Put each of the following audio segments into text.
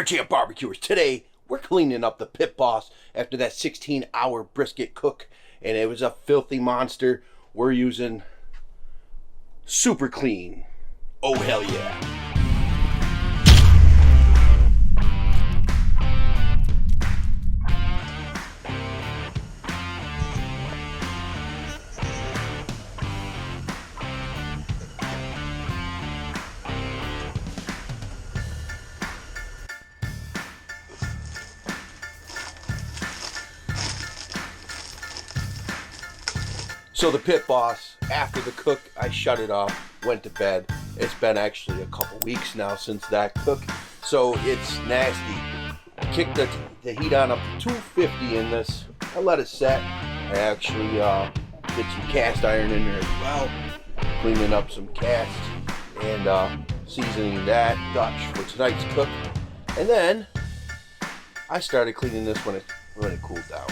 Beer Champ Barbecuers. Today, we're cleaning up the Pitboss after that 16-hour brisket cook, and it was a filthy monster. We're using Super Clean. Oh, hell yeah. So the Pitboss, after the cook, I shut it off, went to bed. It's been actually a couple weeks now since that cook, so it's nasty. I kicked the heat on up to 250 in this. I let it set. I actually did some cast iron in there as well, cleaning up some casts and seasoning that Dutch for tonight's cook. And then I started cleaning this when it cooled down.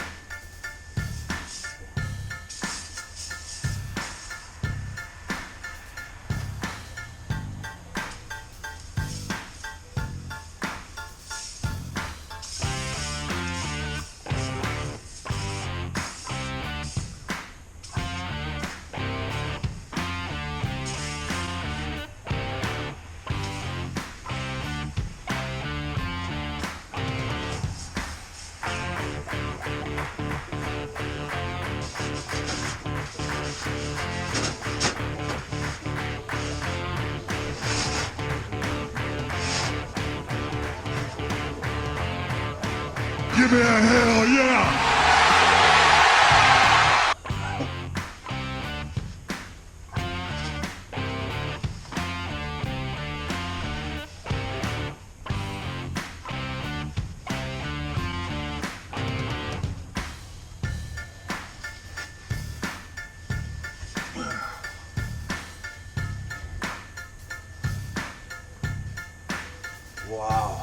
Give me a hell yeah! Wow.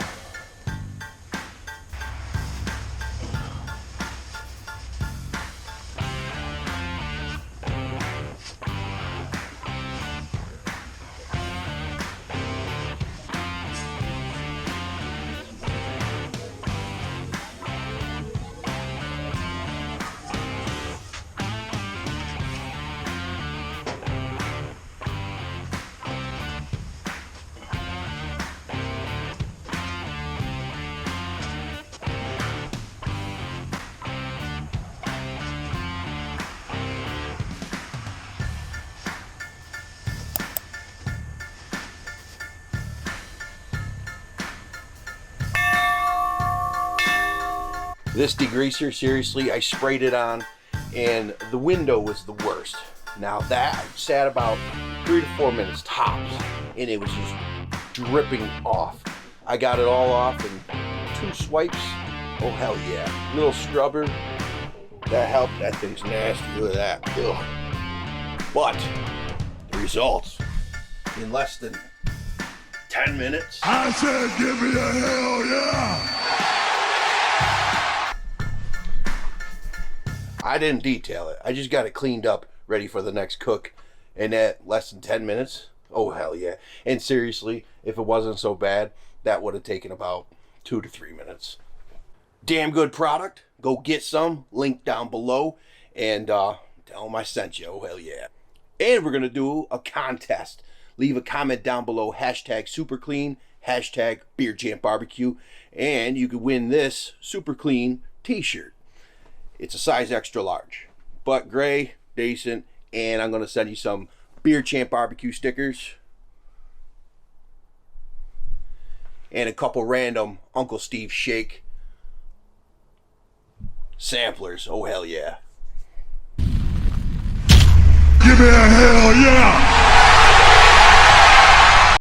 This degreaser, seriously, I sprayed it on and the window was the worst. Now that sat about 3 to 4 minutes tops and it was just dripping off. I got it all off in 2 swipes. Oh hell yeah. Little scrubber, that helped. That thing's nasty, look at that. Ugh. But the results, in less than 10 minutes. I said give me a hell yeah! I didn't detail it. I just got it cleaned up, ready for the next cook. And at less than 10 minutes, oh hell yeah. And seriously, if it wasn't so bad, that would have taken about 2 to 3 minutes. Damn good product. Go get some. Link down below. And tell them I sent you. Oh hell yeah. And we're going to do a contest. Leave a comment down below. Hashtag superclean. Hashtag Beer Champ Barbecue. And you could win this Super Clean t-shirt. It's a size extra large, but gray, decent, and I'm going to send you some Beer Champ Barbecue stickers and a couple random Uncle Steve Shake samplers. Oh, hell yeah. Give me a hell yeah!